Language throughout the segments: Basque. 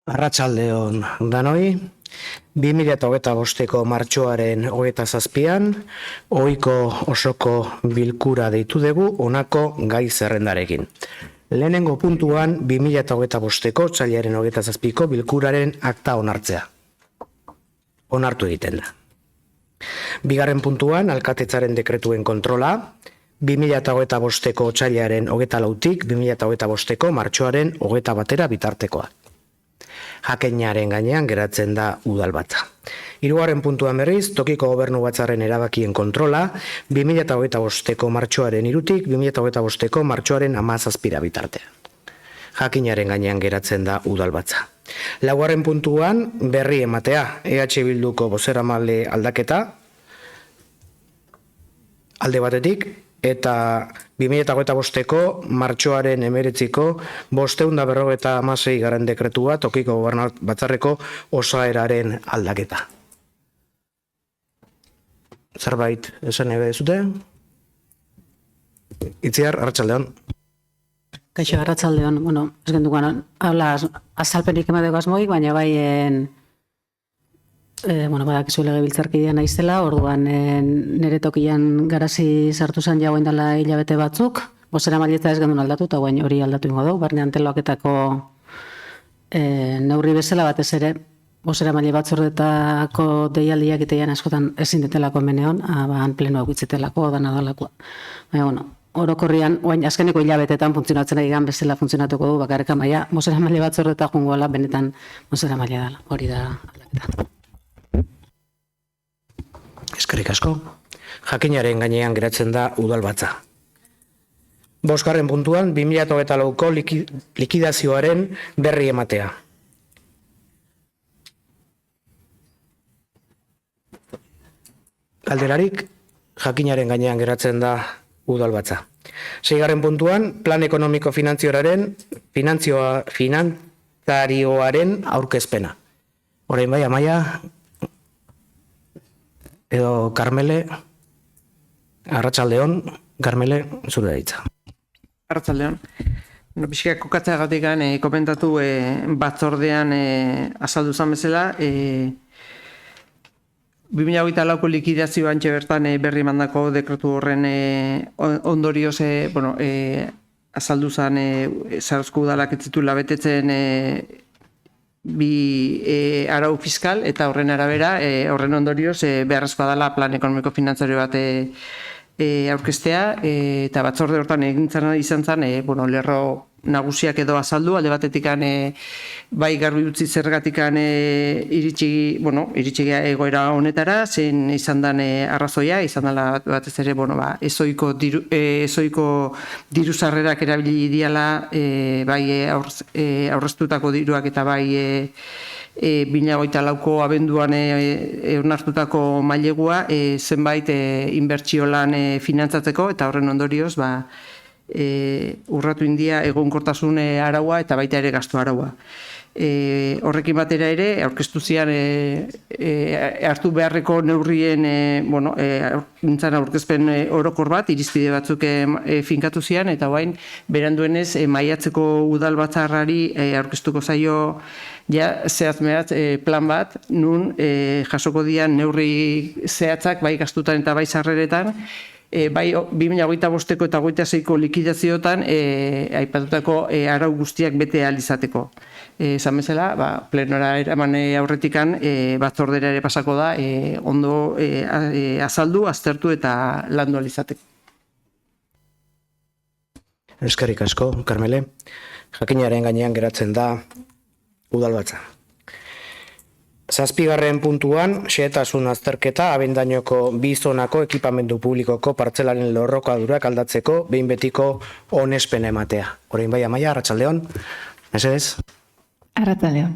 Arratsaldeon danoi, 2025ko martxoaren 27an, ohiko osoko bilkura deitu dugu honako gai zerrendarekin. Lehenengo puntuan 2025ko otsailaren 27ko bilkuraren akta onartzea. Onartu egiten da. Bigarren puntuan, alkatetzaren dekretuen kontrola, 2025ko otsailaren 24tik 2025ko martxoaren 21 bitartekoa. Jakinaren gainean geratzen da udalbatza. Hirugarren puntuan berriz, tokiko gobernu batzarren erabakien kontrola, 2025ko martxoaren 3tik 2025ko martxoaren 17 bitartea. Jakinaren gainean geratzen da udalbatza. Laugarren puntuan berri ematea, EH Bilduko bozeramale aldaketa, alde batetik, eta 2025ko martxoaren 19ko 556 garren dekretua tokiko gobernu batzarreko osaeraren aldaketa. Zerbait esan ebe zute? Itziar, arratsaldeon. Kaixo, arratsaldeon. Bueno, ez gendukan, habla azalpenik emateko asmoik, baina baien badakizu legebiltzarkidea naizela, orduan nire tokian garazi sartu zen jagoen dela hilabete batzuk, bozeramailetza ez gendun aldatu, eta guain hori aldatu ingo dugu, barne anteloaketako neurri bezala batez ere, bozeramaile batzordetako deialdiak itean askotan ezin detelako meneon, han plenoa gutzetelako, dana dalakoa. Baina, orokorrian, oain azkeneko hilabetetan funtzionatzen ari gan bezala funtzionatuko du, bakarrik amaia, bozeramaile batzordeta jungoela, benetan bozeramailea dela, hori da aldaketa. Eskerrik asko. Jakinaren gainean geratzen da udalbatza. Bosgarren puntuan, 2024ko likidazioaren berri ematea. Galderarik, jakinaren gainean geratzen da udalbatza. Seigarren puntuan, plan ekonomiko finantzarioaren aurkezpena. Orain bai, Amaia, edo Karmele, arratsaldeon, Karmele, zure da hitza. Arratsaldeon. Pixka kokatzeagatik komentatu batzordean azaldu zen bezala, 2024ko likidazioan bertan berri mandako dekretu horren ondorioz azaldu zen Zarauzko udalak ez zituela betetzen bi arau fiskal, eta horren arabera, horren ondorioz beharrezkoa dela plan ekonomiko finantzario bat aurkeztea, eta batzorde hortan egintzen izan zen, lerro nagusiak edo azaldu, alde batetik bai garbi utzi zergatikan iritsi egoera honetara, zen izan den arrazoia, izan dela batez ere, ezoiko diru sarrerak erabili diala, bai aurreztutako diruak eta bai 2024ko abenduan onartutako mailegua zenbait inbertsio lan finantzatzeko, eta horren ondorioz urratu india egonkortasun araua eta baita ere gastu araua. Horrekin batera ere, aurkeztu zian hartu beharreko neurrien aurkezpen orokor bat, irizpide batzuk finkatu zian, eta orain beranduenez maiatzeko udalbatzarrari aurkeztuko zaio zehatz-mehatz plan bat, nun jasoko dian neurri zehatzak bai gastutan eta bai sarreretan, bai 2025ko eta 2026ko likidazioetan aipatutako arau guztiak bete ahal izateko. Esan bezala, plenora eraman aurretikan batzordera ere pasako da, ondo azaldu, aztertu eta landu ahal izateko. Eskerrik asko, Karmele. Jakinaren gainean geratzen da udalbatza. Zazpigarren puntuan, xehetasun azterketa abendainoko bi zonako ekipamendu publikoko partzelaren lorrokadurak aldatzeko behin betiko onespena ematea. Orain bai, Amaia, arratsaldeon. Mesedez? Arratsaldeon.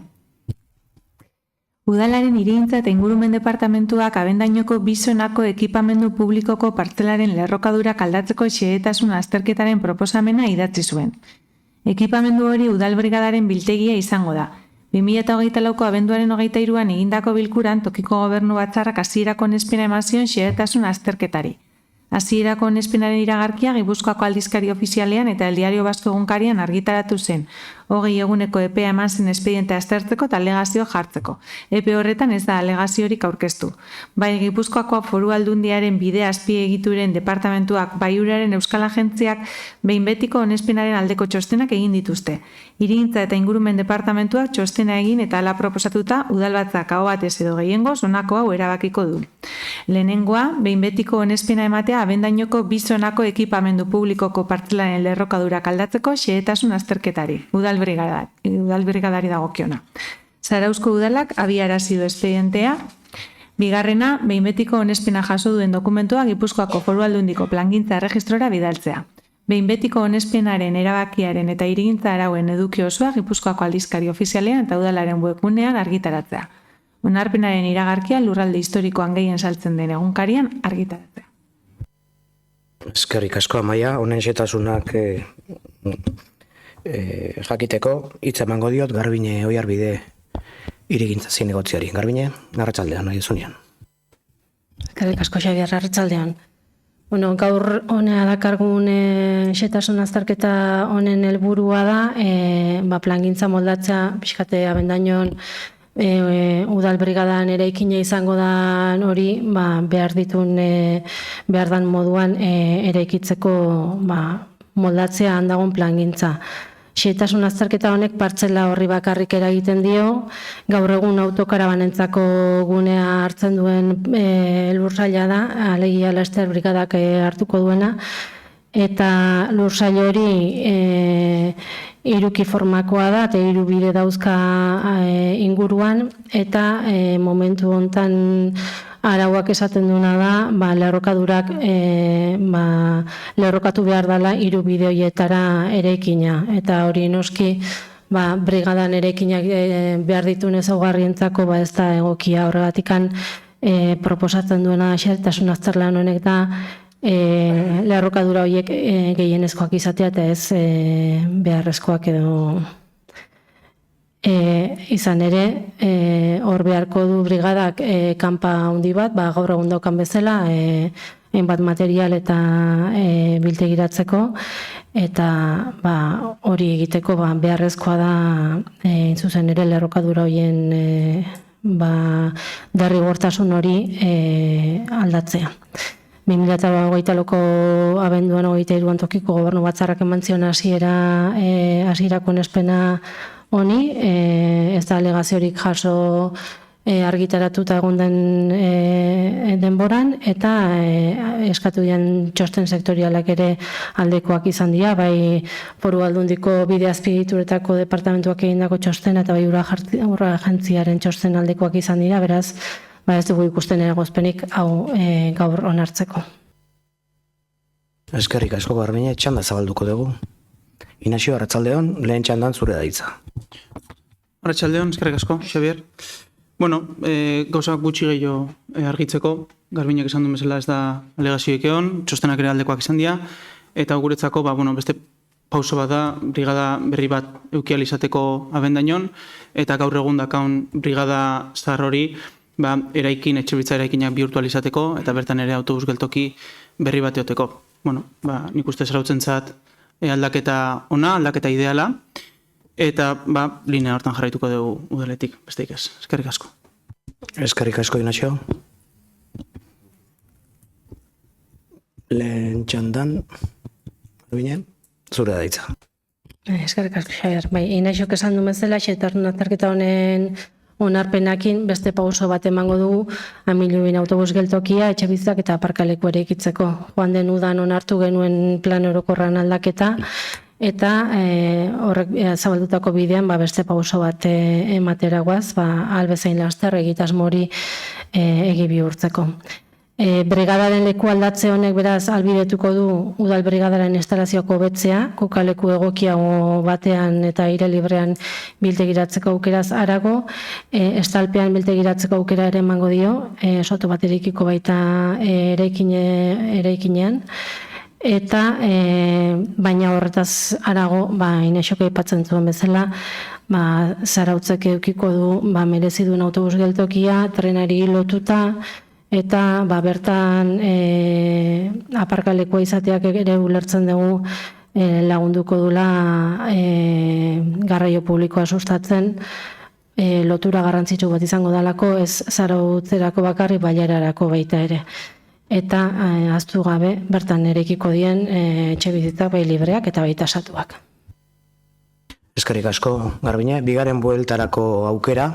Udalaren hirigintza eta ingurumen departamentuak abendainoko bi zonako ekipamendu publikoko partzelaren lerrokadurak aldatzeko xehetasun azterketaren proposamena idatzi zuen. Ekipamendu hori udalbrigadaren biltegia izango da. 2024ko abenduaren 23an egindako bilkuran tokiko gobernu batzarrak hasierako onespena eman zion xehetasun azterketari. Hasierako onespenaren iragarkia Gipuzkoako aldizkari ofizialean eta El Diario Vasco egunkarian argitaratu zen. 20 eguneko epea eman zen espedientea aztertzeko eta alegazio jartzeko. Epe horretan ez da alegaziorik aurkeztu. Bai Gipuzkoako Foru Aldundiaren bide azpiegituren departamentuak bai Uraren Euskal Agentziak behin betiko onespenaren aldeko txostenak egin dituzte. Hirigintza eta Ingurumen departamentuak txostena egin eta hala proposatuta udalbatzak aho batez edo gehiengoz honako hau erabakiko du. Lehenengoa, behin betiko onespena ematea abendainoko 2 zonako ekipamendu publikoko partzelaren lerrokadurak aldatzeko xehetasun azterketari, udal brigadari dagokiona. Zarauzko udalak abiarazi du espedientea. Bigarrena, behin betiko onespena jaso duen dokumentua Gipuzkoako Foru Aldundiko plangintza erregistrora bidaltzea. Behin betiko onespenaren erabakiaren eta hirigintza arauen eduki osoa Gipuzkoako aldizkari ofizialean eta udalaren webgunean argitaratzea. Onarpenaren iragarkia lurralde historikoan gehien saltzen den egunkarian argitaratzea. Eskerrik asko Amaia, honen xetasunak jakiteko hitz emango diot Garbine Oiarbide hirigintza zinegotziari. Garbine, arratsaldean nahi zunean. Eskerrik asko Xabier, arratsaldean. Gaur honea dakargun xetasun azterketa honen helburua da, plangintza moldatzea pixkate abendainon udal brigadan eraikina izango da hori, behar dan moduan eraikitzeko moldatzea handagon plangintza. Xehetasun azterketa honek partzela horri bakarrik eragiten dio, gaur egun autokarabanentzako gunea hartzen duen lursaila da, alegia Laster brigadak hartuko duena, eta lursail hori hiruki formakoa da, eta 3 bide dauzka inguruan, eta momentu hontan arauak esaten duna da, lerrokadurak lerrokatu behar dela 3 bide horietara eraikina, eta hori noski brigadan eraikinak behar dituen ezaugarrientzako ez da egokia. Horregatikan proposatzen duena xehetasun azterlan honek da lerrokadura horiek gehienezkoak izatea eta ez beharrezkoak edo izan ere, hor beharko du brigadak kanpa handi bat, gaur egun daukan bezala, hainbat material eta biltegiratzeko, eta hori egiteko beharrezkoa da zuzen ere lerrokadura horien derrigortasun hori aldatzea. 2008ko abenduan 23 tokiko gobernu batzarrak eman zion hasierako onespena honi, ez da alegaziorik jaso argitaratuta egon den denboran, eta eskatu dian txosten sektorialak ere aldekoak izan dira, bai Foru Aldundiko bide azpiegituretako departamentuak egindako txosten eta bai Urra Agentziaren txosten aldekoak izan dira, beraz, ez dugu ikusten eragozpenik hau gaur onartzeko. Eskerrik asko Garbine, txanda zabalduko dugu. Inazio, arratsaldeon, lehen txandan zure da hitza. Arratsaldeon, eskerrik asko, Xabier. Gauzak gutxi gehiago argitzeko, Garbinek esan duen bezala ez da alegazioik egon, txostenak ere aldekoak izan dira, eta guretzako, beste pauso bat da, brigada berri bat eukial izateko abendainon, eta gaur egun dakaun brigada zahar hori, etxebitza eraikinak bihurtualizateko, eta bertan ere autobus geltoki berri bat eoteko. Nik uste zarautzen zat aldaketa ona, aldaketa ideala, eta linea hortan jarraituko dugu udaletik, besteik ez. Eskerrik asko. Eskerrik asko, Inazio. Lehen txandan, Garbine, zure da hitza. Eskerrik asko, Xabier. Inaziok esan duen zela, xehetasun azterketa honen onarpenakin beste pauso bat emango dugu Amilubin autobus geltokia, etxebizitzak eta aparkaleku ere ikitzeko. Joan den udan onartu genuen plan orokorran aldaketa, eta horrek zabaldutako bidean beste pauso bat ematera guaz, albezain laster egitasmori egi bihurtzeko. Brigadaren leku aldatze honek beraz albidetuko du udal brigadaren instalazioako hobetzea, kokaleku egokiago batean eta aire librean biltegiratzeko aukeraz harago, estalpean biltegiratzeko aukera ere emango dio, soto bat eraikiko baita eraikinean, eta baina horretaz harago, Inaziok aipatzen zuen bezala, zarautzek edukiko du merezi duen autobus geltokia, trenari lotuta, eta bertan aparkalekua izateak ere ulertzen dugu lagunduko dula garraio publikoa sustatzen, lotura garrantzitsu bat izango dalako, ez zarautzerako bakarrik bailararako baita ere. Eta ahaztu gabe bertan erekiko dien etxebizitzak bai libreak eta bai tasatuak. Eskerrik asko, Garbine. Bigarren bueltarako aukera.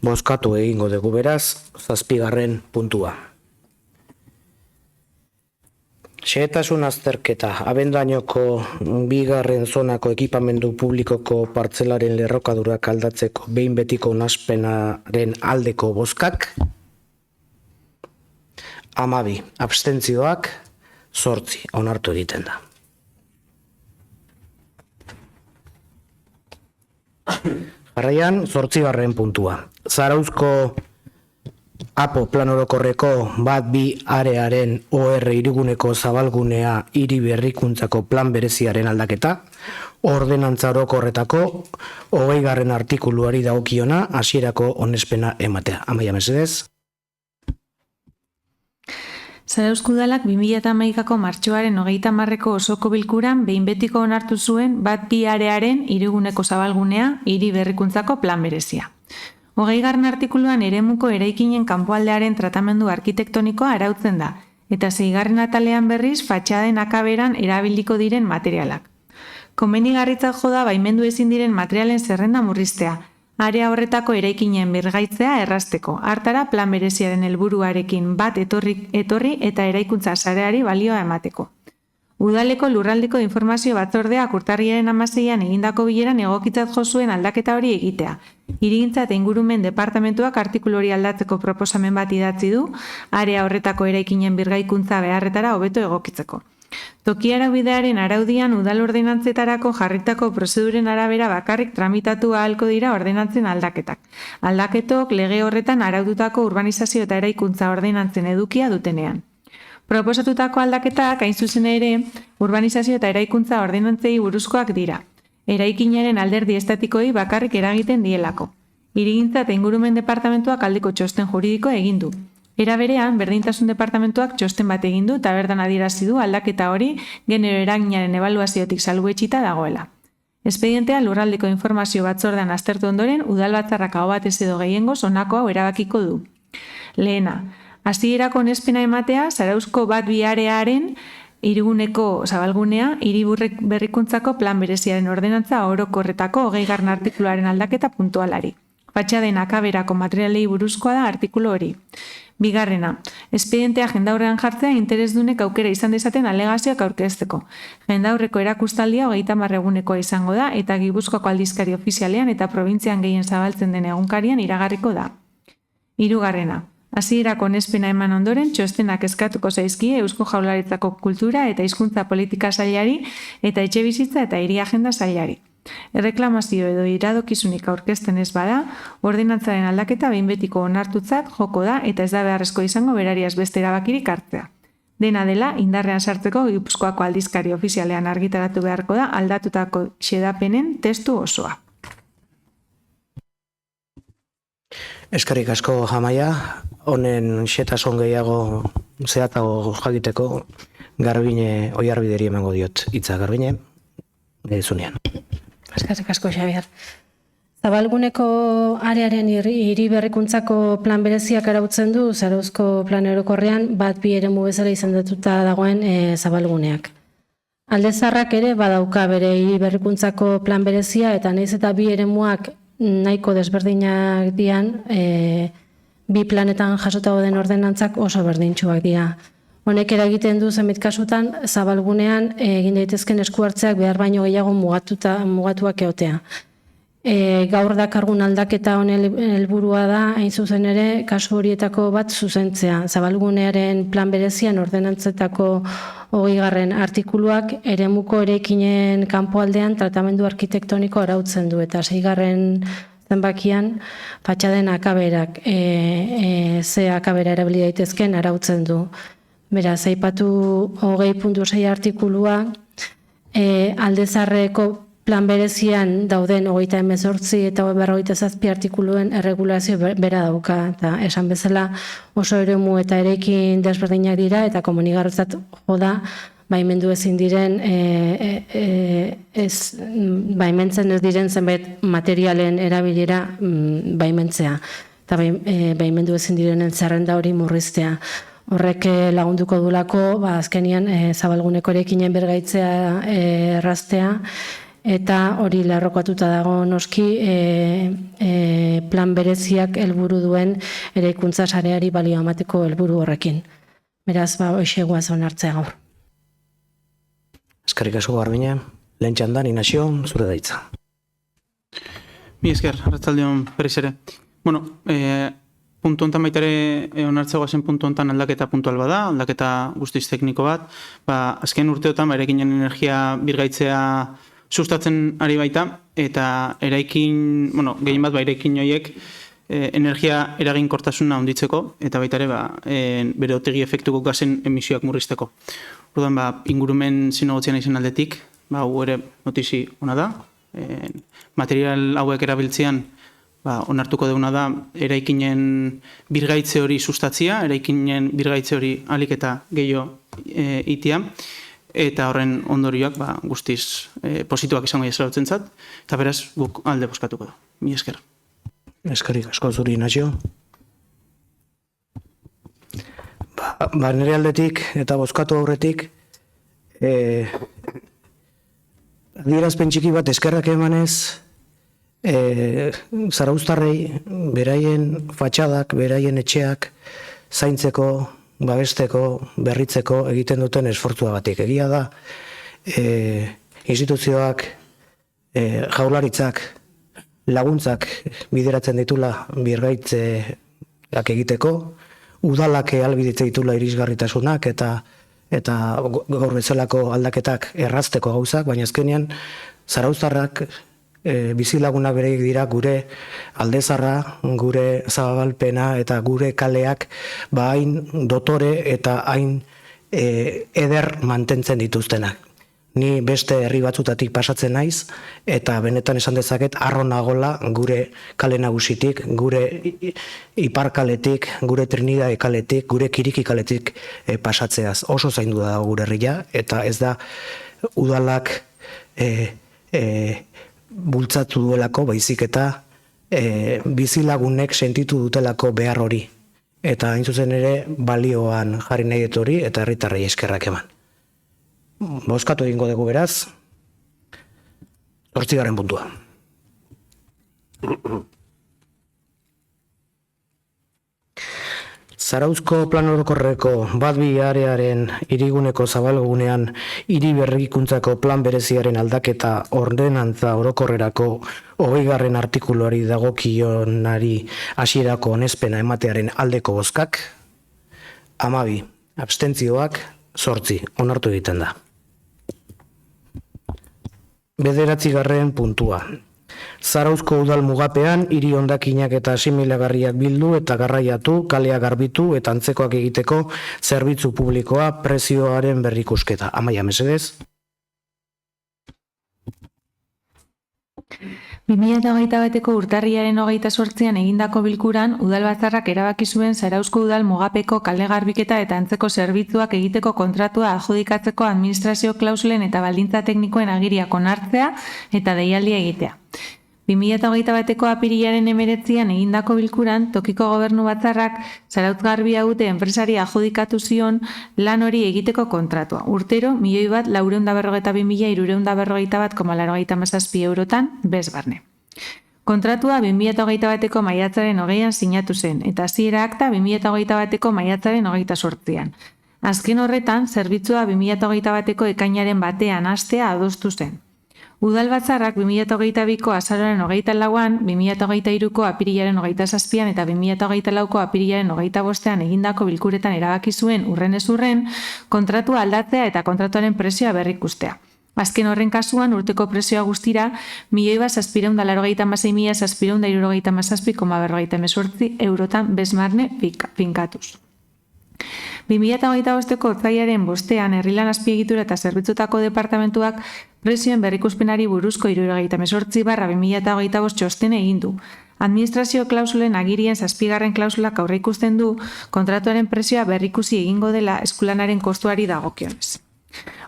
Bozkatu egingo dugu beraz, 7. puntua. Xehetasun azterketa, abendainoko 2. zonako ekipamendu publikoko partzelaren lerrokadurak aldatzeko behin betiko onaspenaren aldeko bozkak, 12, abstentzioak 8, onartu egiten da. Jarraian, 8. puntua. Zarauzko APO plan orokorreko 1-2 arearen OR hiriguneko zabalgunea hiri berrikuntzako plan bereziaren aldaketa, ordenantza orokorretako 20. artikuluari dagokiona hasierako onespena ematea. Amaia mesedez. Zarauzko udalak 2011ko martxoaren 30ko osoko bilkuran behin betiko onartu zuen 1-2 arearen hiriguneko zabalgunea hiri berrikuntzako plan berezia. 20. artikuluan eremuko eraikinen kanpoaldearen tratamendu arkitektonikoa arautzen da, eta 6. atalean berriz fatxaden akaberan erabiliko diren materialak. Komenigarritzat jo da baimendu ezin diren materialen zerrenda murriztea, area horretako eraikinen birgaitzea errazteko, hartara plan bereziaren helburuarekin bat etorri eta eraikuntza sareari balioa emateko. Udaleko lurraldeko informazio batzordeak urtarriaren 16an egindako bileran egokitzat jo zuen aldaketa hori egitea. Hirigintza eta ingurumen departamentuak artikulu hori aldatzeko proposamen bat idatzi du, area horretako eraikinen birgaikuntza beharretara hobeto egokitzeko. Toki araubidearen araudian udal ordenantzetarako jarritako prozeduren arabera bakarrik tramitatu ahalko dira ordenantzen aldaketak. Aldaketok lege horretan araudutako urbanizazio eta eraikuntza ordenantzen edukia dutenean. Proposatutako aldaketak hain zuzen ere urbanizazio eta eraikuntza ordenantzei buruzkoak dira. Eraikinaren alderdi estatikoei bakarrik eragiten dielako. Hirigintza eta ingurumen departamentuak aldeko txosten juridiko egin du. Era berean, berdintasun departamentuak txosten bat egin du eta bertan adierazi du aldaketa hori genero eraginaren ebaluaziotik salbuetsita dagoela. Espedientea lurraldeko informazio batzordean aztertu ondoren, udalbatzarrak aho batez edo gehiengoz honako hau erabakiko du. Lehena, hasierako onespena ematea Zarauzko 1-2 arearen hiriguneko zabalgunea hiri berrikuntzako plan bereziaren ordenantza orokorretako 20. artikuluaren aldaketa puntualari. Fatxaden akaberako materialei buruzkoa da artikulu hori. 2. Espedientea jendaurrean jartzea interesdunek aukera izan dezaten alegazioak aurkezteko. Jendaurreko erakustaldia 30 egunekoa izango da eta Gipuzkoako aldizkari ofizialean eta probintzian gehien zabaltzen den egunkarian iragarriko da. 3. Hasierako onespena eman ondoren, txostenak eskatuko zaizkie Eusko Jaurlaritzako kultura eta hizkuntza politika sailari eta etxebizitza eta hiri agenda sailari. Erreklamazio edo iradokizunik aurkezten ez bada, ordenantzaren aldaketa behin betiko onartutzat joko da eta ez da beharrezko izango berariaz beste erabakirik hartzea. Dena dela, indarrean sartzeko Gipuzkoako aldizkari ofizialean argitaratu beharko da aldatutako xedapenen testu osoa. Eskerrik asko, Amaia. Honen xehetasun gehiago zehatzago jakiteko Garbine Oiarbideri emango diot hitza. Garbine, zunean. Eskerrik asko, Xabier. Zabalguneko arearen hiri berrikuntzako plan bereziak arautzen du Zarauzko plan orokorrean 1-2 eremu bezala izendatuta dagoen zabalguneak. Alde zaharrak ere badauka bere hiri berrikuntzako plan berezia eta nahiz eta 2 eremuak nahiko desberdinak dian, 2 planetan jasota den ordenantzak oso berdintsuak dira. Honek eragiten du zenbait kasutan zabalgunean egin daitezken esku hartzeak behar baino gehiago mugatuak egotea. Gaur dakargun aldaketa honen helburua da hain zuzen ere kasu horietako bat zuzentzea. Zabalgunearen plan berezian ordenantzetako 20. artikuluak eremuko eraikinen kanpoaldean tratamendu arkitektoniko arautzen du eta 6. zenbakian fatxaden akaberak ze akabera erabili daitezken arautzen du. Beraz, aipatu 20.6 artikulua alde zaharreko plan berezian dauden 38 eta 57 artikuluen erregulazio bera dauka, eta esan bezala oso eremu eta eraikin desberdinak dira, eta komunigarrotzat joda, baimendu ezin diren, baimentzen ez diren zenbait materialen erabilera baimentzea, eta baimendu ezin direnen zerrenda hori murriztea. Horrek lagunduko dulako, azkenian zabalguneko erekinen bergaitzea erraztea, eta hori lerrokatuta dago noski plan bereziak helburu duen eraikuntza sareari balio emateko helburu horrekin. Beraz, hoxe guaz onartzea gaur. Eskerrik asko Garbiñe, lehen txandan, Inazio, zure daitza. Mi esker, arratsaldeon berriz ere. Bueno, puntu hontan baita ere onartzea goazen puntu hontan aldaketa puntual bada, aldaketa guztiz tekniko bat. Azken urteotan eraikinen energia birgaitzea sustatzen ari baita, eta eraikin, gehien bat eraikin horiek energia eraginkortasuna handitzeko, eta baita ere bere otegi efektuko gazen emisioak murrizteko. Orduan, ingurumen zinegotzian izan aldetik, hau ere notizi ona da. Material hauek erabiltzean onartuko deuna da eraikinen birgaitze hori sustatzia, eraikinen birgaitze hori alik eta gehiago itia, eta horren ondorioak guztiz positiboak izango jazarautzen zat, eta beraz guk alde bozkatuko da. Mi esker. Eskerrik asko zuri, Inazio. Nire aldetik eta bozkatu aurretik adierazpen txiki bat eskerrak emanez zarauztarrei beraien fatxadak, beraien etxeak zaintzeko, babesteko, berritzeko egiten duten esfortzua batik. Egia da, instituzioak, jaurlaritzak, laguntzak bideratzen ditula birgaitzeak egiteko, udalak ahalbidetze ditula irisgarritasunak eta gaur bezalako aldaketak errazteko gauzak, baina azkenean zarauztarrak bizilagunak bereik dira gure aldezarra, gure zabalpena eta gure kaleak hain dotore eta hain eder mantentzen dituztenak. Ni beste herri batzutatik pasatzen naiz, eta benetan esan dezaket harro nagola gure kale nagusitik, gure iparkaletik, gure Trinidade kaletik, gure Kiriki kaletik pasatzeaz. Oso zaindu da gure herria, eta ez da udalak bultzatu duelako, baizik eta bizilagunek sentitu dutelako behar hori. Eta hain zuzen ere balioan jarri nahi dut hori, eta herritarrei eskerrak eman. Bozkatu egingo dugu beraz, 8. puntua. Zarauzko plan orokorreko bat bi arearen hiriguneko zabalgunean hiri berrikuntzako plan bereziaren aldaketa ordenantza orokorrerako 20. artikuluari dagokionari hasierako onespena ematearen aldeko bozkak, 12, abstentzioak 8, onartu egiten da. 9. puntua. Zarauzko udal mugapean hiri hondakinak eta asimilagarriak bildu eta garraiatu, kalea garbitu eta antzekoak egiteko zerbitzu publikoa prezioaren berrikusketa. Amaia, mesedez. 2021ko urtarrilaren 28an egindako bilkuran, udalbatzarrak erabaki zuen Zarauzko udal mugapeko kale garbiketa eta antzeko zerbitzuak egiteko kontratua adjudikatzeko administrazio klausulen eta baldintza teknikoen agiriak onartzea eta deialdia egitea. 2021ko apirilaren 19an egindako bilkuran, tokiko gobernu batzarrak Zarautz Garbia UTE enpresari adjudikatu zion lan hori egiteko kontratua. Urtero, 1.442.341,87 eurotan bez barne. Kontratua 2021ko maiatzaren 20an sinatu zen, eta hasiera akta 2021ko maiatzaren 28an. Azken horretan, zerbitzua 2021ko ekainaren batean hastea adostu zen. Udalbatzarrak 2022ko azaroaren 24an, 2023ko apirilaren 27an eta 2024ko apirilaren 25an egindako bilkuretan erabaki zuen urrenez urren, kontratua aldatzea eta kontratuaren prezioa berrikustea. Azken horren kasuan, urteko prezioa guztira, 1.786.767,48 eurotan bezmarne finkatuz. 2025ko otsailaren 5ean Herrilan Azpiegitura eta Zerbitzutako departamentuak Prezioen berrikuspenari buruzko 78/2025 txostena egin du. Administrazio klausulen agirien 7. klausulak aurreikusten du kontratuaren prezioa berrikusi egingo dela eskulanaren kostuari dagokionez.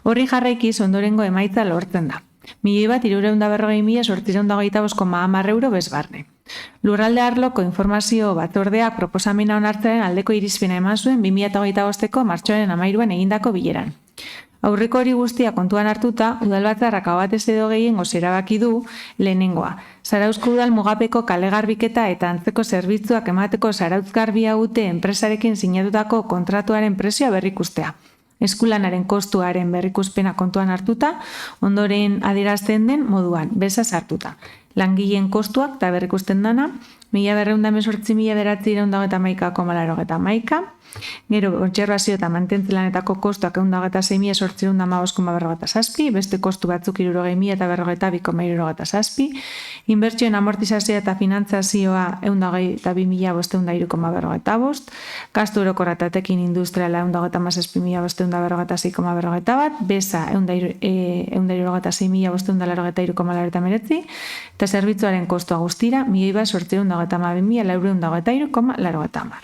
Horri jarraikiz ondorengo emaitza lortzen da. 1.340.825,10 euro bezbarne. Lurralde arloko informazio batzordeak proposamena onartzearen aldeko irizpena eman zuen 2025ko martxoaren 13an egindako bileran. Aurreko hori guztia kontuan hartuta, udalbatzarrak aho batez edo gehiengoz erabaki du lehenengoa. Zarauzko udal mugapeko kalegarbiketa eta antzeko zerbitzuak emateko zarauzgarbia ute enpresarekin sinatutako kontratuaren prezioa berrikustea. Eskulanaren kostuaren berrikuspena kontuan hartuta, ondoren adierazten den moduan, beza sartuta. Langileen kostuak eta berrikusten dana, 1.218.991,81, gero kontserbazio eta mantentzelanetako kostuak 126.815,47, beste kostu batzuk 60.042,67, inbertsioen amortizazioa eta finantzazioa 122.503,45, gastu orokorra eta etekin industriala 127.546,41, beza 176.583,89, eta zerbitzuaren kostua guztira 1.822.423,90.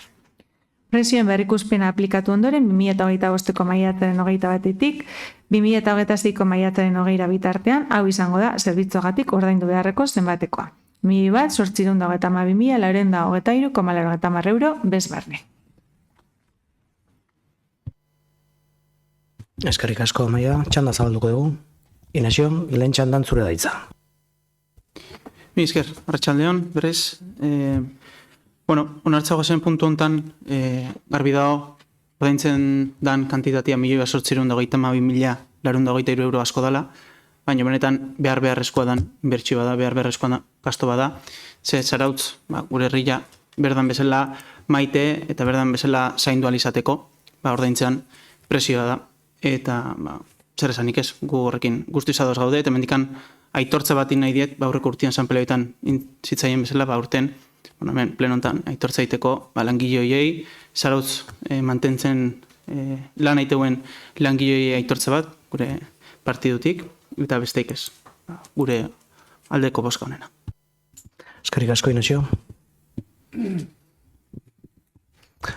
Prezioen berrikuspena aplikatu ondoren 2025ko maiatzaren 21-etik 2026ko maiatzaren 20 bitartean hau izango da zerbitzuagatik ordaindu beharreko zenbatekoa. 1.822.423,90 euro bezbarne. Eskerrik asko, Amaia. Txanda zabalduko dugu. Inazio, lehen txandan zure daitza. Mi esker, arratsaldeon, berez. Onartzago zen puntu hontan, garbi dago, ordaintzen dan kantitatea 1.832.000 euro asko dela, baina benetan beharrezkoa dan inbertsio bada, beharrezkoa da gasto bada, ze Zarautz, gure herria berdan bezala maite eta berdan bezala zaindu ahal izateko, ordaintzean prezioa da, eta zer esanik ez, gu horrekin guztiz ados gaude, eta mendikan aitortza bat nahi diet, aurreko urtean sanpeleoetan zitzaien bezala, urten, hemen plenontan aitortza egiteko langileoiei, Zarautz mantentzen lan aiteuen langileoiei aitortza bat, gure partidutik, eta besteik ez, gure aldeko bozka honena. Eskerrik asko, Inazio.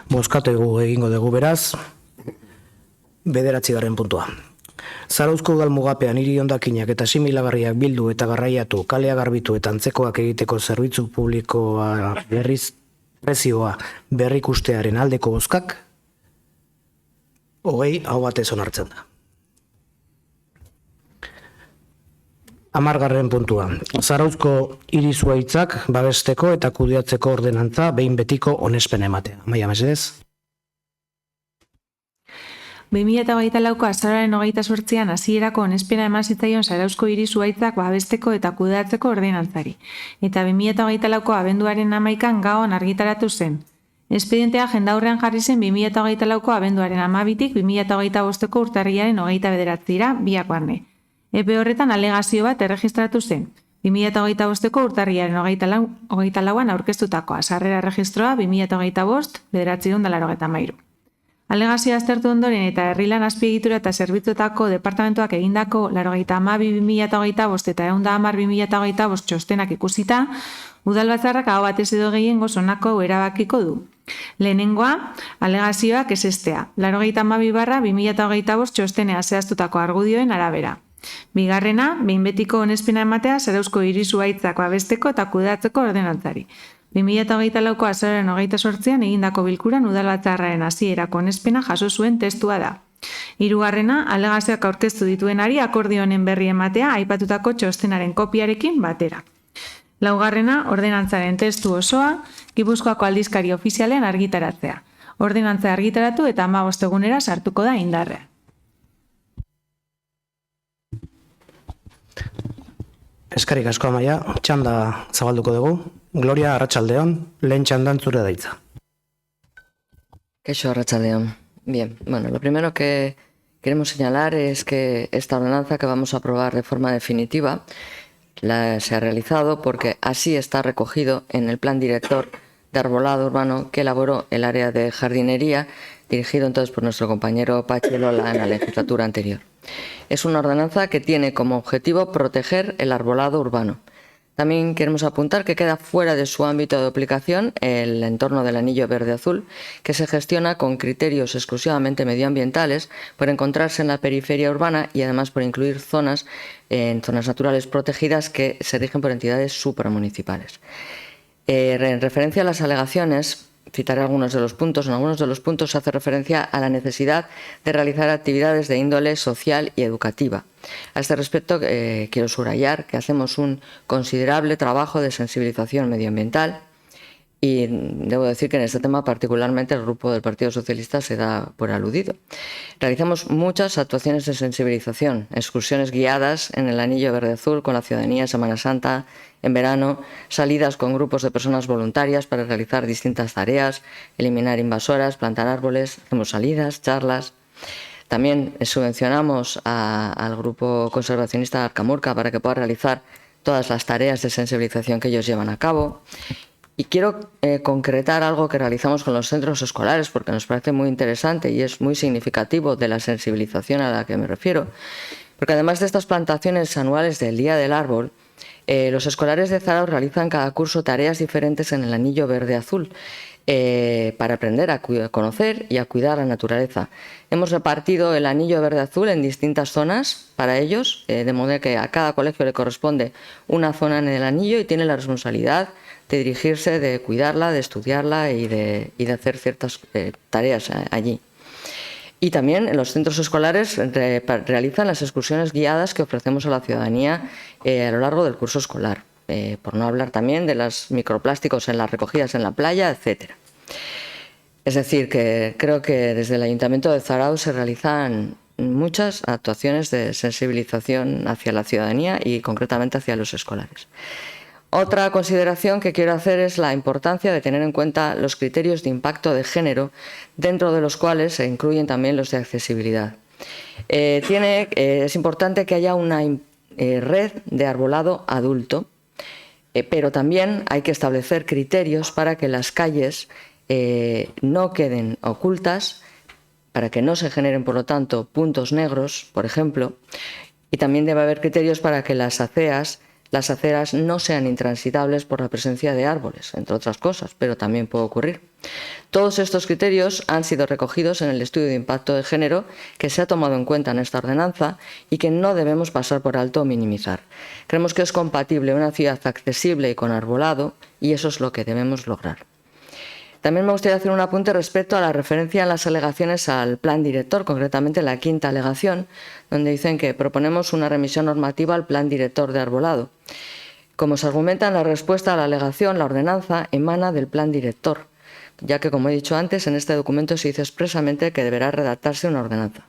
Bozkatu egingo dugu beraz, 9. puntua. Zarauzko udal mugapean hiri hondakinak eta similagarriak bildu eta garraiatu, kalea garbitu eta antzekoak egiteko zerbitzu publikoa prezioa berrikustearen aldeko bozkak, 20 hau batez onartzen da. 10. puntua. Zarauzko hiri zuhaitzak babesteko eta kudeatzeko ordenantza behin betiko onespen ematea. Amaia, mesedez? 2024ko azaroaren 28an hasierako onespena eman zitzaion Zarauzko hiri zuhaitzak babesteko eta kudeatzeko ordenantzari, eta 2024ko abenduaren 11an gaon argitaratu zen. Espedientea jendaurrean jarri zen 2024ko abenduaren 12tik 2025ko urtarrilaren 29-ra, biak barne. Epe horretan alegazio bat erregistratu zen. 2025ko urtarrilaren 24an aurkeztutakoa, sarrera erregistroa 2025 993. Alegazioa aztertu ondoren eta herrilan azpiegitura eta zerbitzuetako departamentuak egindako 92.2025 eta 110.2025 txostenak ikusita, udalbatzarrak aho batez edo gehiengo honako erabakiko du. Lehenengoa, alegazioak ezestea, 92/2025 txostenea zehaztutako argudioen arabera. Bigarrena, behin betiko onespena ematea Zarauzko hiri zuhaitzak babesteko eta kudeatzeko ordenantzari. 2024ko azaroaren 28an egindako bilkuran udalbatzarraren hasierako onespena jaso zuen testua da. Hirugarrena, alegazioak aurkeztu dituenari akordio honen berri ematea aipatutako txostenaren kopiarekin batera. Laugarrena, ordenantzaren testu osoa Gipuzkoako aldizkari ofizialean argitaratzea. Ordenantza argitaratu eta 15 egunera sartuko da indarrean. Eskerrik asko, Amaia. Txanda zabalduko dugu. Gloria, arratsaldeon, lehen txandan zure daitza. Kaixo, arratsaldeon. Bien, bueno, lo primero que queremos señalar es que esta ordenanza que vamos a aprobar de forma definitiva se ha realizado porque así está recogido en el plan director de arbolado urbano que elaboró el área de jardinería, dirigido entonces por nuestro compañero Pachi Lola en la legislatura anterior. Es una ordenanza que tiene como objetivo proteger el arbolado urbano. También queremos apuntar que queda fuera de su ámbito de aplicación el entorno del anillo verde-azul, que se gestiona con criterios exclusivamente medioambientales por encontrarse en la periferia urbana y además por incluir zonas naturales protegidas que se rigen por entidades supramunicipales. En referencia a las alegaciones, citaré algunos de los puntos. En algunos de los puntos se hace referencia a la necesidad de realizar actividades de índole social y educativa. A este respecto, quiero subrayar que hacemos un considerable trabajo de sensibilización medioambiental y debo decir que en este tema particularmente el Grupo del Partido Socialista se da por aludido. Realizamos muchas actuaciones de sensibilización, excursiones guiadas en el anillo verde-azul con la ciudadanía en Semana Santa, en verano, salidas con grupos de personas voluntarias para realizar distintas tareas, eliminar invasoras, plantar árboles, hacemos salidas, charlas. También subvencionamos al Grupo Conservacionista de Arcamurca para que pueda realizar todas las tareas de sensibilización que ellos llevan a cabo. Y quiero concretar algo que realizamos con los centros escolares porque nos parece muy interesante y es muy significativo de la sensibilización a la que me refiero. Porque además de estas plantaciones anuales del Día del Árbol, los escolares de Zarautz realizan cada curso tareas diferentes en el anillo verde-azul para aprender a conocer y a cuidar la naturaleza. Hemos repartido el anillo verde-azul en distintas zonas para ellos, de modo que a cada colegio le corresponde una zona en el anillo y tiene la responsabilidad de dirigirse, de cuidarla, de estudiarla y de hacer ciertas tareas allí. Y también en los centros escolares realizan las excursiones guiadas que ofrecemos a la ciudadanía a lo largo del curso escolar, por no hablar también de los microplásticos en las recogidas en la playa, etc. Es decir, que creo que desde el Ayuntamiento de Zarautz se realizan muchas actuaciones de sensibilización hacia la ciudadanía y concretamente hacia los escolares. Otra consideración que quiero hacer es la importancia de tener en cuenta los criterios de impacto de género, dentro de los cuales se incluyen también los de accesibilidad. Es importante que haya una red de arbolado adulto, pero también hay que establecer criterios para que las calles no queden ocultas, para que no se generen, por lo tanto, puntos negros, por ejemplo, y también debe haber criterios para que las aceras no sean intransitables por la presencia de árboles, entre otras cosas, pero también puede ocurrir. Todos estos criterios han sido recogidos en el estudio de impacto de género que se ha tomado en cuenta en esta ordenanza y que no debemos pasar por alto o minimizar. Creemos que es compatible una ciudad accesible y con arbolado y eso es lo que debemos lograr. También me gustaría hacer un apunte respecto a la referencia en las alegaciones al plan director, concretamente la quinta alegación, donde dicen que proponemos una remisión normativa al plan director de arbolado. Como se argumenta en la respuesta a la alegación, la ordenanza emana del plan director, ya que, como he dicho antes, en este documento se dice expresamente que deberá redactarse una ordenanza.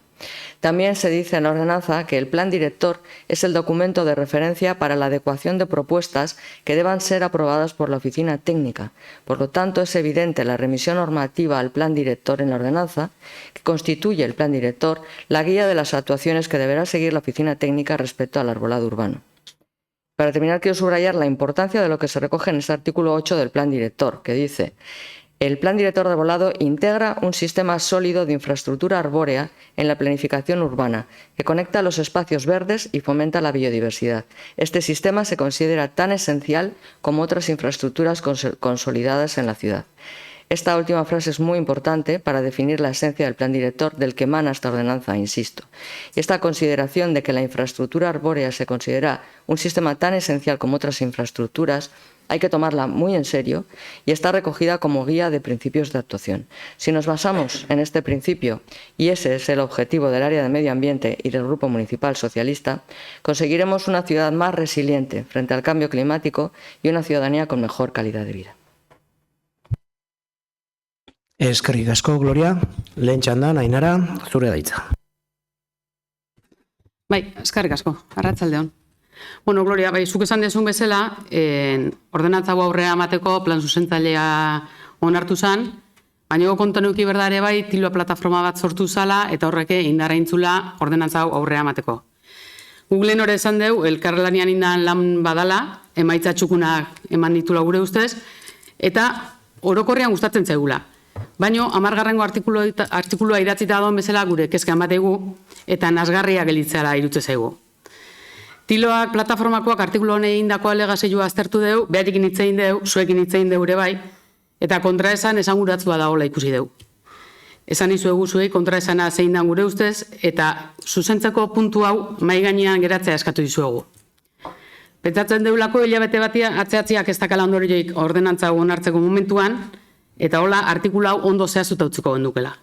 También se dice en la ordenanza que el plan director es el documento de referencia para la adecuación de propuestas que deban ser aprobadas por la oficina técnica. Por lo tanto, es evidente la remisión normativa al plan director en la ordenanza, que constituye el plan director la guía de las actuaciones que deberá seguir la oficina técnica respecto al arbolado urbano. Para terminar, quiero subrayar la importancia de lo que se recoge en este artículo 8 del plan director, que dice: el Plan Director de Arbolado integra un sistema sólido de infraestructura arbórea en la planificación urbana que conecta los espacios verdes y fomenta la biodiversidad. Este sistema se considera tan esencial como otras infraestructuras consolidadas en la ciudad. Esta última frase es muy importante para definir la esencia del Plan Director del que emana esta ordenanza, insisto. Y esta consideración de que la infraestructura arbórea se considera un sistema tan esencial como otras infraestructuras hay que tomarla muy en serio y está recogida como guía de principios de actuación. Si nos basamos en este principio, y ese es el objetivo del área de medio ambiente y del Grupo Municipal Socialista, conseguiremos una ciudad más resiliente frente al cambio climático y una ciudadanía con mejor calidad de vida. Eskerrik asko, Gloria. Lehen txandan, Ainara, zure da hitza. Bai, eskerrik asko, arratsaldeon. Bueno, Gloria, bai, zuk esan dezun bezala, ordenantza hau aurrera emateko plan zuzentzailea onartu zen, baina kontuan eduki berda ere bai, Tilua plataforma bat sortu zala eta horrek indarra intzula ordenantza hau aurrera emateko. Googleen hori esan deu, elkarlanian indan lan badala, emaitza txukunak eman ditula gure ustez, eta orokorrean gustatzen zaigula. Baino, 10. artikulua idatzita dagoen bezala gure kezka emategu eta nasgarria gelitzeala irutze zaigu. Tiloak plataformakoak artikulu honen egindako alegazioa aztertu deu, beharekin hitzein deu, zuekin hitzein deu ere bai, eta kontraesan esanguratzua dagoela ikusi deu. Esan izuegu zuei kontraesana zein da gure ustez, eta zuzentzeko puntu hau mai gainean geratzea eskatu dizuegu. Pentsatzen deulako hilabete batia atzeatziak ez dakala ondorioik ordenantza onartzeko momentuan, eta hola artikulu hau ondo zehaztuta utziko gendukela.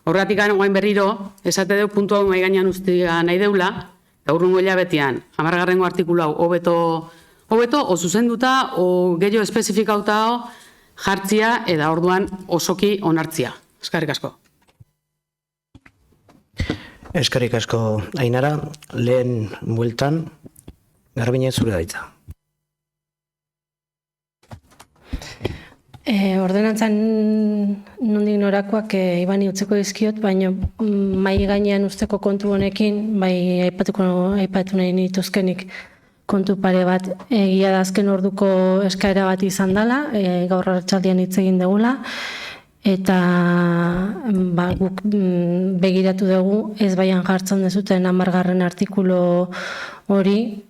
Horregatik orain berriro, esate deu puntu hau mai gainean ustia nahi deula, eta urrungo hilabetean, 10. artikulu hau hobeto o zuzenduta, o gehiago espezifikauta jartzia, eta orduan osoki onartzia. Eskerrik asko. Eskerrik asko, Ainara. Lehen bueltan, Garbine zure daitza. Ordenantzan nondik norakoak ibani utzeko dizkiot, baina mai gainean usteko kontu honekin, bai aipatu nahi nituzkenik kontu pare bat, egia da azken orduko eskaera bat izan dela, gaur arratsaldean hitz egin dugula, eta guk begiratu dugu ez baian jartzen dezuten 10. artikulu hori,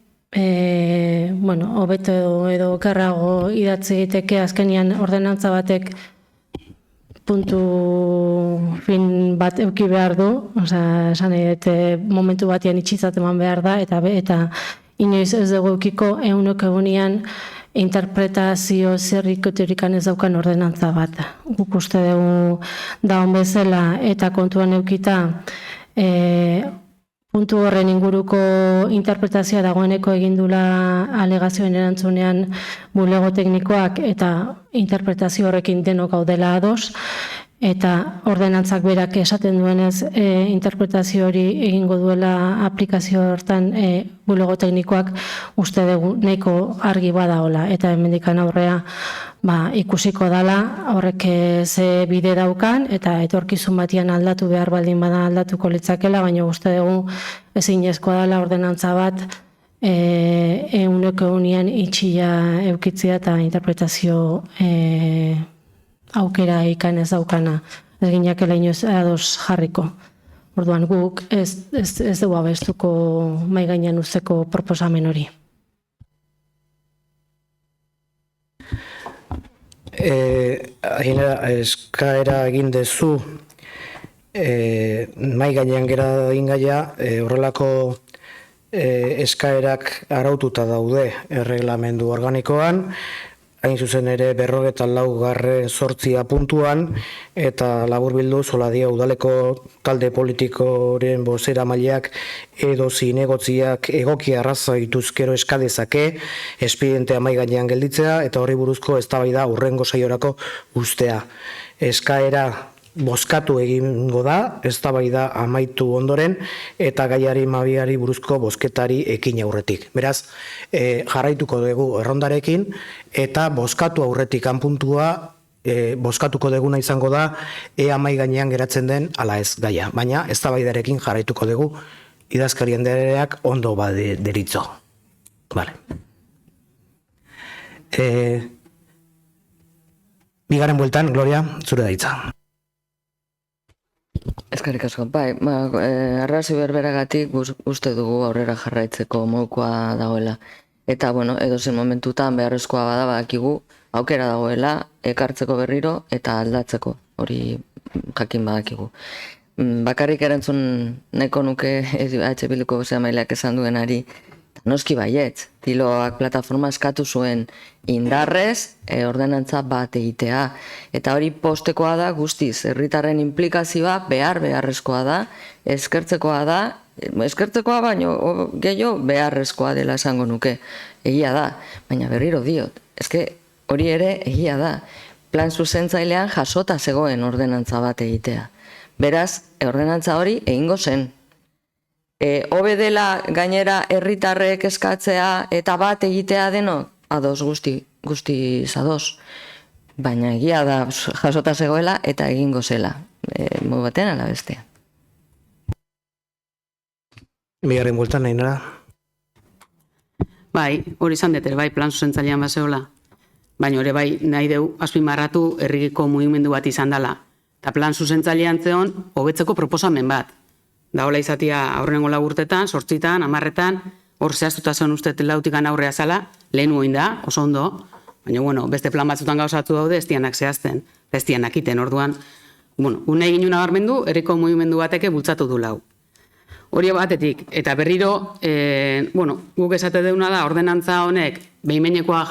hobeto edo okerrago idatzi egiteke azkenian ordenantza batek puntu fin bat euki behar du, esan nahi dut momentu batean itxitzat eman behar da, eta inoiz ez dugu eukiko egunean interpretazio zerrikoterikan ez daukan ordenantza bat. Guk uste dugu daun bezala eta kontuan eukita puntu horren inguruko interpretazioa dagoeneko egindula alegazioen erantzunean bulego teknikoak eta interpretazio horrekin denok gaudela ados, eta ordenantzak berak esaten duenez interpretazio hori egingo duela aplikazio hortan bulego teknikoak uste dugu nahiko argi badaola, eta hemendikan aurrea ikusiko dala horrek ze bide daukan, eta etorkizun batian aldatu behar baldin bada aldatuko litzakela, baina uste dugu ezinezkoa dela ordenantza bat egunean itxia eukitzia eta interpretazio aukera ikan ez daukana, ez ginakela inoz ados jarriko. Orduan guk ez dugu abestuko mai gainean uzteko proposamen hori. Eskaera egin dezu mai gainean gera egin gaia, horrelako eskaerak araututa daude erreglamendu organikoan, hain zuzen ere 54. puntuan, eta laburbildu Soladia udaleko talde politikoren bozeramaileak edo zinegotziak egokia arrazoituzkero eskadezake espedientea mai gainean gelditzea, eta horri buruzko eztabaida hurrengo saiorako ustea. Eskaera bozkatu egingo da, eztabaida amaitu ondoren, eta gaiari mabiari buruzko bozketari ekin aurretik. Beraz, jarraituko dugu errondarekin, eta bozkatu aurretik puntua bozkatuko deguna izango da, ea mai gainean geratzen den ala ez gaia. Baina, eztabaidarekin jarraituko dugu, idazkarien dereak ondo deritzo. Vale. Bigarren bueltan, Gloria, zure daitza. Eskerrik asko, arrazoi berberagatik uste dugu aurrera jarraitzeko modukoa dagoela. Eta, edozen momentutan beharrezkoa badakigu, aukera dagoela, ekartzeko berriro eta aldatzeko, hori jakin badakigu. Bakarrik erantzun nahiko nuke H. Bilduko bozeramaileak esan duenari, noski baietz, Tiloak plataforma eskatu zuen indarrez ordenantza bat egitea. Eta hori postekoa da guztiz, herritarren implikazioa beharrezkoa da, eskertzekoa baino gehiago beharrezkoa dela esango nuke. Egia da, baina berriro diot. Hori ere egia da. Plan zuzentzailean jasota zegoen ordenantza bat egitea. Beraz, ordenantza hori egingo zen. Hobe dela gainera herritarrek eskatzea eta bat egitea denok, ados guzti ados. Baina egia da jasota zegoela eta egingo zela. Modu batean ala bestea. Bigarren bueltan nahi nara? Bai, hori izan dut, bai, plan zuzentzailean bat zegoela. Baina hori bai nahi deu azpimarratu herriko mugimendu bat izan dela. eta plan zuzentzailean zeon hobetzeko proposamen bat. Da hola izatia aurrengo 4 urtetan, 8etan, 10etan, hor zehaztuta zen uste lautikan aurrea zala, lehen uoin da, oso ondo, baina bueno, beste plan batzutan gauzatu daude, ez dianak zehazten, ez dianak iten, orduan, bueno, unai ginen nabarmendu, herriko mugimendu bateke bultzatu du lau. Hori batetik, eta berriro, bueno, guk esate deuna da, ordenantza honek, behin-behinekoa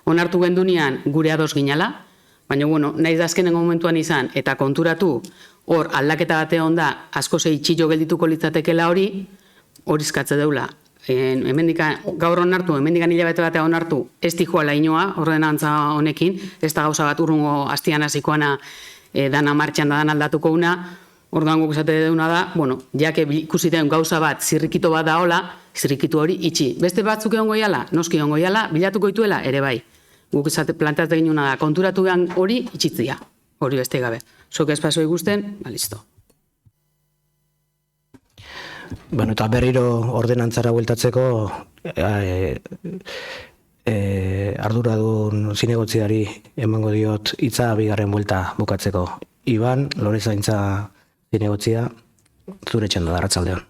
onartu gendunean gure ados ginala, baina, bueno, naiz da azkenengo momentuan izan, eta konturatu, hor aldaketa bate onda, asko itxillo geldituko litzatekela hori izkatze deula. Gaur onartu, hemendikan hilabete batea onartu, ez dijoala inoa, ordenantza honekin, ez da gauza bat urrungo hastian hasikoana dana martxan da dan aldatuko una, orduan guk esate deuna da, bueno, jake ikusi den gauza bat, zirrikito bat da hola, zirrikitu hori itxi. Beste batzuk egon goiala, noski egon goiala, bilatuko ituela, ere bai. Guk esate planteatu ginuna da, konturatu gehan hori itxitzia, hori beste gabe. Zuk ez pasoi guzten, listo. Bueno, eta berriro ordenantzara bueltatzeko arduradun zinegotziari emango diot hitza bigarren buelta bukatzeko. Iban, Lorezaintza zinegotzia, zure txanda da, arratsaldeon.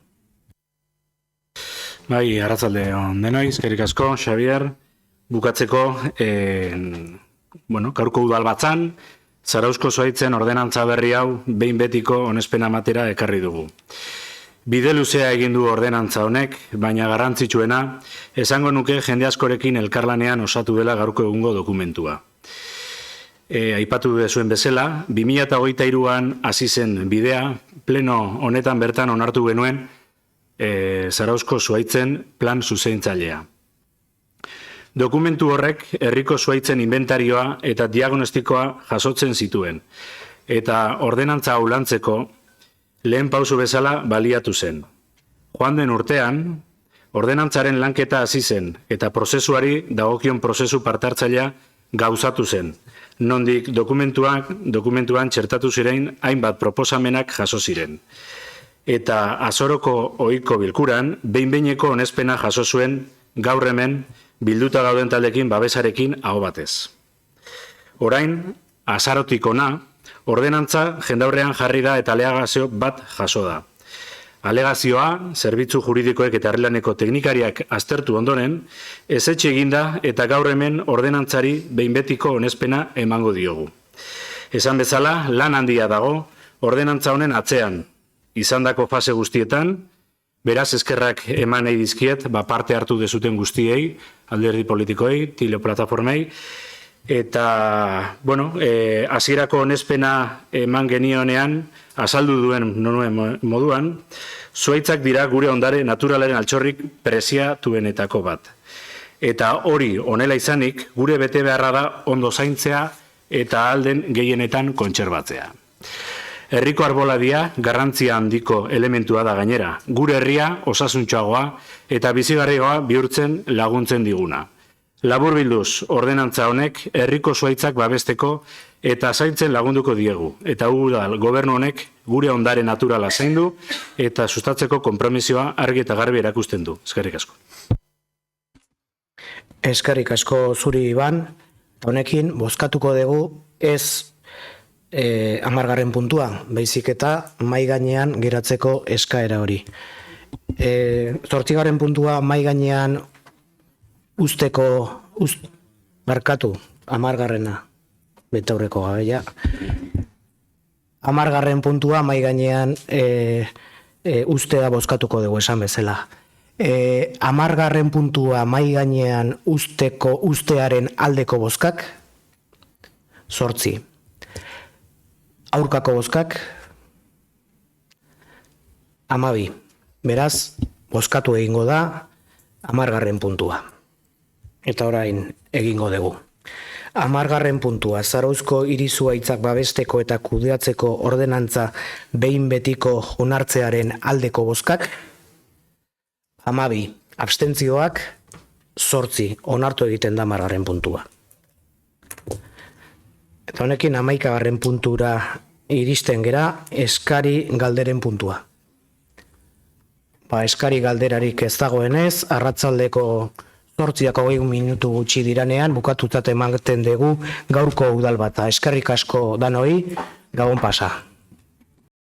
Bai, arratsaldeon denoi, eskerrik asko, Xabier, bukatzeko, gaurko udalbatzan, Zarauzko Zuhaitzen ordenantza berri hau behin betiko onespena matera ekarri dugu. Bide luzea egin du ordenantza honek, baina garrantzitsuena, esango nuke jende askorekin elkarlanean osatu dela gaurko egungo dokumentua. Aipatu duzuen bezala, 2023an hasi zen bidea, pleno honetan bertan onartu genuen Zarauzko Zuhaitzen plan zuzentzailea. Dokumentu horrek herriko zuhaitzen inventarioa eta diagnostikoa jasotzen zituen, eta ordenantza hau lantzeko lehen pauso bezala baliatu zen. Joan den urtean, ordenantzaren lanketa hasi zen eta prozesuari dagokion prozesu partartzailea gauzatu zen. Nondik dokumentuan txertatu ziren hainbat proposamenak jaso ziren. Eta azoroko ohiko bilkuran, behin-behineko onespena jaso zuen gaur hemen bilduta gauden taldekin babesarekin aho batez. Orain, azarotik ona, ordenantza jendaurrean jarri da eta alegazio bat jaso da. Alegazioa, zerbitzu juridikoek eta herrilaneko teknikariak aztertu ondoren, ezetxe eginda eta gaur hemen ordenantzari behin betiko onespena emango diogu. Esan bezala, lan handia dago, ordenantza honen atzean, izandako fase guztietan, beraz eskerrak eman nahi dizkiet, parte hartu dezuten guztiei, alderdi politikoei, Tileo plataformei, eta, hasierako onespena eman genionean, azaldu duen nonuen moduan, zuhaitzak dira gure ondare naturalaren altxorrik preziatuenetako bat. Eta hori honela izanik, gure bete beharra da ondo zaintzea eta alden gehienetan kontserbatzea. Herriko arboladia garrantzia handiko elementua da gainera, gure herria osasuntxoagoa eta bizigarriagoa bihurtzen laguntzen diguna. Laburbilduz, ordenantza honek herriko zuhaitzak babesteko eta zaintzen lagunduko diegu, eta udal gobernu honek gure ondare naturala zaindu eta sustatzeko konpromisioa argi eta garbi erakusten du. Eskerrik asko. Eskerrik asko zuri Iban, honekin bozkatuko dugu ez 10. puntua, baizik eta mai gainean geratzeko eskaera hori. 8. puntua mai gainean usteko, barkatu, 10. betaurreko gabeia. 10. puntua mai gainean ustea bozkatuko dugu esan bezala. 10. puntua mai gainean ustearen aldeko bozkak, 8. Aurkako bozkak, 12. Beraz, bozkatu egingo da 10. puntua. Eta orain egingo dugu. 10. puntua, Zarauzko hiri zuhaitzak babesteko eta kudeatzeko ordenantza behin betiko onartzearen aldeko bozkak, 12. Abstentzioak, 8. Onartu egiten da 10. puntua. Eta honekin 11. puntura iristen gera, eskari galderen puntua. Eskari galderarik ez dagoenez, arratsaldeko 8:20 minutu gutxi diranean, bukatutzat ematen dugu gaurko udalbata. Eskerrik asko danoi, Gabon pasa.